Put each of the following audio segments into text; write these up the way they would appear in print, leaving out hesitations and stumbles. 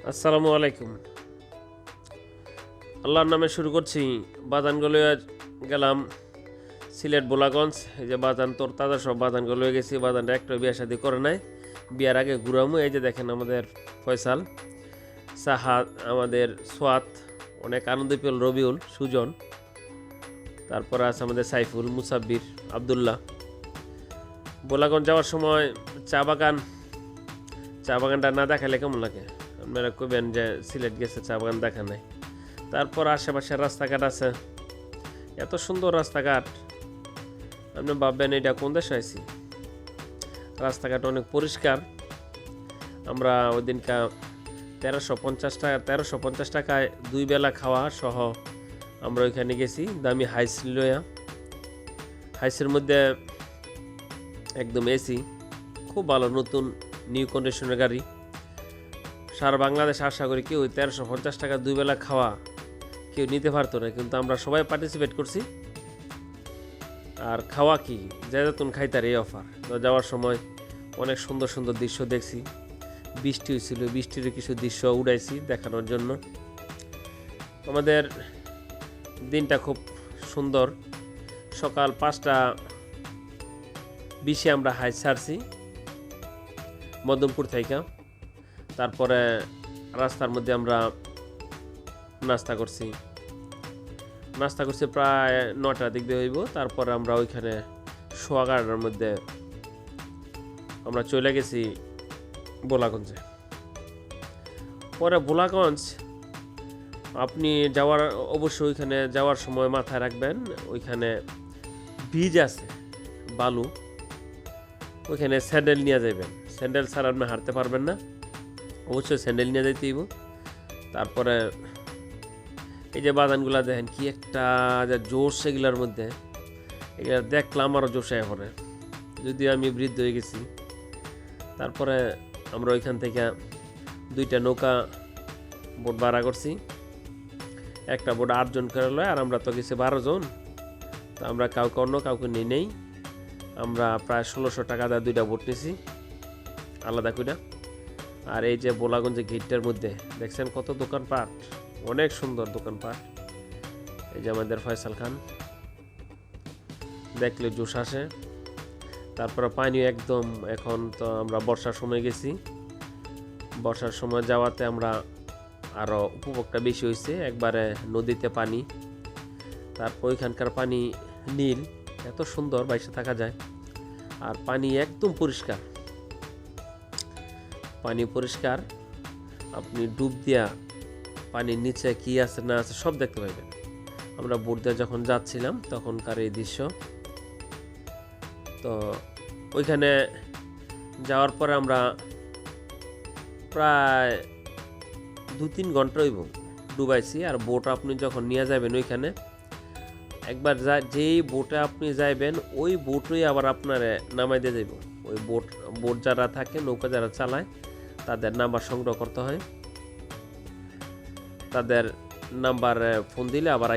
আসসালামু আলাইকুম। আল্লাহর নামে শুরু করছি। বাদানগুলো গেলাম সিলেট বোলাগঞ্জ। এই যে বাদান তোর তাজা সব বাদানগুলো গেছি। বাদানটা একটা বিয়ে শাদি করে নাই, বিয়ার আগে ঘুরামু। এই যে দেখেন আমাদের ফয়সাল, সাহাদ, আমাদের সোয়াত, অনেক আনন্দ পেল রবিউল, সুজন, তারপরে আছে আমাদের সাইফুল, মুসাব্বির, আবদুল্লাহ। বোলাগঞ্জ যাওয়ার সময় চা বাগানটা না দেখালে কেমন লাগে? আপনারা কইবেন যে সিলেট গেছে চা বাগান দেখা নাই। তারপর আশেপাশে রাস্তাঘাট আছে, এত সুন্দর রাস্তাঘাট, আপনি ভাববেন এটা কোন দেশে আইছি। রাস্তাঘাট অনেক পরিষ্কার। আমরা ওই দিনকা 1350 টাকায় 2 বেলা খাওয়া সহ আমরা ওইখানে গেছি। দামি হাইস লইয়া, হাইসের মধ্যে একদম এসি, খুব ভালো, নতুন নিউ কন্ডিশনের গাড়ি। সারা বাংলাদেশ আশা করি কেউ 1350 টাকা 2 বেলা খাওয়া কেউ নিতে পারতো না, কিন্তু আমরা সবাই পার্টিসিপেট করছি। আর খাওয়া কি যেতুন খাইতার এই অফার। তো যাওয়ার সময় অনেক সুন্দর সুন্দর দৃশ্য দেখছি। বৃষ্টি হয়েছিল, বৃষ্টির কিছু দৃশ্য উড়াইছি দেখানোর জন্য। আমাদের দিনটা খুব সুন্দর। সকাল 5:20 আমরা হাইস ছাড়ছি মদনপুর থেকে। তারপরে রাস্তার মধ্যে আমরা নাস্তা করছি প্রায় 9টার দিক দিয়ে হইব। তারপরে আমরা ওইখানে সোয়াগাড়ার মধ্যে আমরা চলে গেছি বোলাগঞ্জে। পরে বোলাগঞ্জ আপনি অবশ্যই ওইখানে যাওয়ার সময় মাথায় রাখবেন, ওইখানে বীজ আছে, বালু, ওইখানে স্যান্ডেল নিয়ে যাবেন। স্যান্ডেল ছাড়া আপনি হাঁটতে পারবেন না, অবশ্যই স্যান্ডেল নিয়ে যাইতে হইব। তারপরে এই যে বাদানগুলা দেখেন কি একটা যে জোশ, সেগুলোর মধ্যে এগুলা দেখলাম আরও জোশ আয় পরে, যদিও আমি বৃদ্ধ হয়ে গেছি। তারপরে আমরা ওইখান থেকে 2টা নৌকা বোট ভাড়া করছি। একটা বোট 8 জন করে লয়, আর আমরা তো গেছি 12 জন। তো আমরা কাউকে নিয়ে নেই। আমরা প্রায় 1600 টাকা দিয়ে 2টা বোট নিয়েছি আলাদা করে। আর এই যে বোলাগঞ্জে গেটটার মধ্যে দেখছেন কত দোকানপাট, অনেক সুন্দর দোকানপাট। এই যে আমাদের ফয়সাল খান, দেখলে জোশ আসে। তারপরে পানি একদম, এখন তো আমরা বর্ষার সময় গেছি, বর্ষার সময় যাওয়াতে আমরা আরও উপভোগটা বেশি হয়েছে। একবারে নদীতে পানি, তারপর ওইখানকার পানি নীল, এত সুন্দর, বাইসে থাকা যায়। আর পানি একদম পরিষ্কার, পানি পরিষ্কার। আপনি ডুব দিয়া পানির নিচে কি আছে না আছে সব দেখতে পাইবেন। আমরা বোট দিয়ে যখন যাচ্ছিলাম তখনকার এই দৃশ্য। তো ওইখানে যাওয়ার পরে আমরা প্রায় 2-3 ঘন্টা হইব ডুবাইছি। আর বোট আপনি যখন নিয়ে যাবেন ওইখানে, একবার যেই বোটে আপনি যাইবেন ওই বোটই আবার আপনার নামাই দিয়ে যাইব। ওই বোট যারা থাকে, নৌকা যারা চালায়, তাদের নাম্বার সংগ্রহ করতে হয়। তাদের নাম্বার ফোন দিলে আবার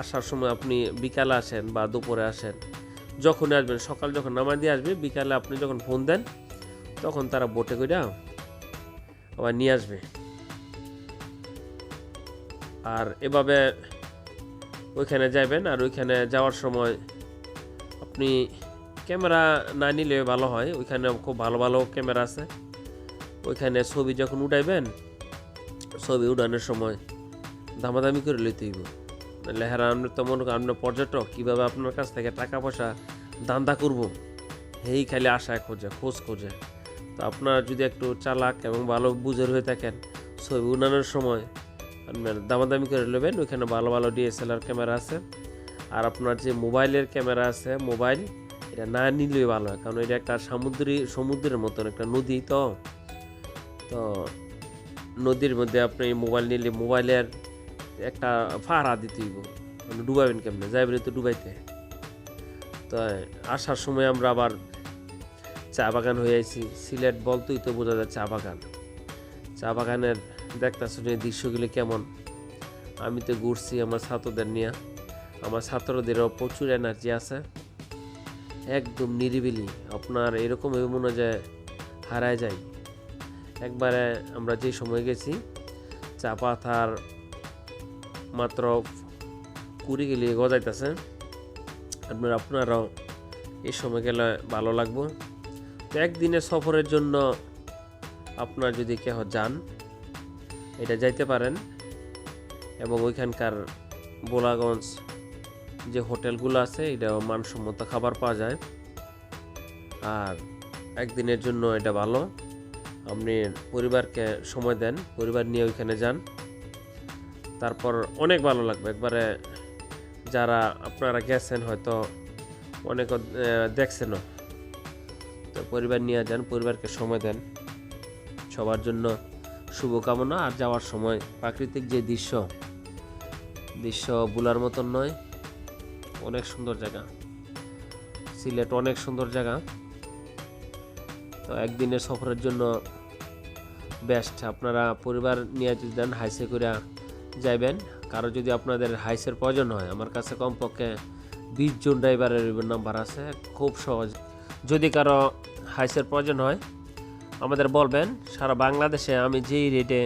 আসার সময় আপনি বিকালে আসেন বা দুপুরে আসেন, যখন আসবেন, সকাল যখন নামাই দিয়ে আসবে, বিকালে আপনি যখন ফোন দেন তখন তারা বোটে করে আবার নিয়ে আসবে। আর এভাবে ওইখানে যাবেন। আর ওইখানে যাওয়ার সময় আপনি ক্যামেরা না নিলে ভালো হয়, ওইখানে খুব ভালো ভালো ক্যামেরা আছে। ওইখানে ছবি যখন উঠাইবেন, ছবি উঠানোর সময় দামাদামি করে লইতে হইব, লেহারা আপনি তো মনে করেন আপনার পর্যটক, কীভাবে আপনার কাছ থেকে টাকা পয়সা ধান্দা করব, এই খালি আশায় খোঁজ খোঁজে। তো আপনারা যদি একটু চালাক এবং ভালো বুঝের হয়ে থাকেন, ছবি উঠানোর সময় আপনার দামাদামি করে নেবেন। ওইখানে ভালো ভালো DSLR ক্যামেরা আছে। আর আপনার যে মোবাইলের ক্যামেরা আছে, মোবাইল এটা না নিলেই ভালো হয়, কারণ এটা একটা সমুদ্রের মতন একটা নদী। তো নদীর মধ্যে আপনি মোবাইল নিলে মোবাইলের একটা ভাড়া দিতে হইব, মানে ডুবাবেন কেমনে, যাইবেন তো ডুবাইতে। তো আসার সময় আমরা আবার চা বাগান হয়ে আইছি। সিলেট বলতেই তো বোঝা যায় চা বাগান। চা বাগানের দেখতেছেন এই দৃশ্যগুলি কেমন। আমি তো ঘুরছি আমার ছাত্রদের নিয়ে, আমার ছাত্রদেরও প্রচুর এনার্জি আছে, একদম নিরিবিলি। আপনার এরকম মনে হয় হারায় যায়। একবারে আমরা যে সময় গেছি চা পাতার মাত্র কুড়ি গেলে গজাইতেছে। আপনারাও এই সময় গেলে ভালো লাগবে। তো একদিনের সফরের জন্য আপনার যদি কেউ যান এটা যাইতে পারেন, এবং ওইখানকার বোলাগঞ্জ যে হোটেলগুলো আছে এটা মানসম্মত খাবার পাওয়া যায়। আর একদিনের জন্য এটা ভালো, আপনি পরিবারকে সময় দেন, পরিবার নিয়ে ওইখানে যান, তারপর অনেক ভালো লাগবে। একবারে যারা আপনারা গেছেন হয়তো অনেক দেখছেনও, তো পরিবার নিয়ে যান, পরিবারকে সময় দেন। সবার জন্য শুভকামনা। আর যাওয়ার সময় প্রাকৃতিক যে দৃশ্য ভোলার মতন নয়, অনেক সুন্দর জায়গা। সিলেট অনেক সুন্দর জায়গা। তো একদিনের সফরের জন্য বেস্ট। আপনারা পরিবার নিয়ে যদি যান হাইসে করে যাইবেন। কারো যদি আপনাদের হাইসের প্রয়োজন হয়, আমার কাছে কমপক্ষে 20 জন ড্রাইভারের নাম্বার আছে, খুব সহজ। যদি কারো হাইসের প্রয়োজন হয় আমাদের বলবেন। সারা বাংলাদেশে আমি যেই রেটে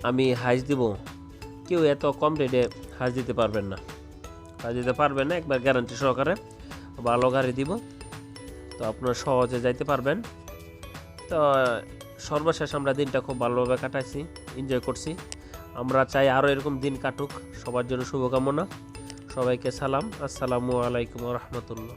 আমি হাইস দিব, কেউ এত কম রেটে হাইস দিতে পারবেন না, একবার গ্যারান্টি সহকারে ভালো গাড়ি দিব। তো আপনারা সহজে যাইতে পারবেন। তো সর্বশেষ আমরা দিনটা খুব ভালোভাবে কাটাইছি, এনজয় করছি। আমরা চাই আরও এরকম দিন কাটুক। সবার জন্য শুভকামনা। সবাইকে সালাম। আসসালামু আলাইকুম ওয়া রাহমাতুল্লাহ।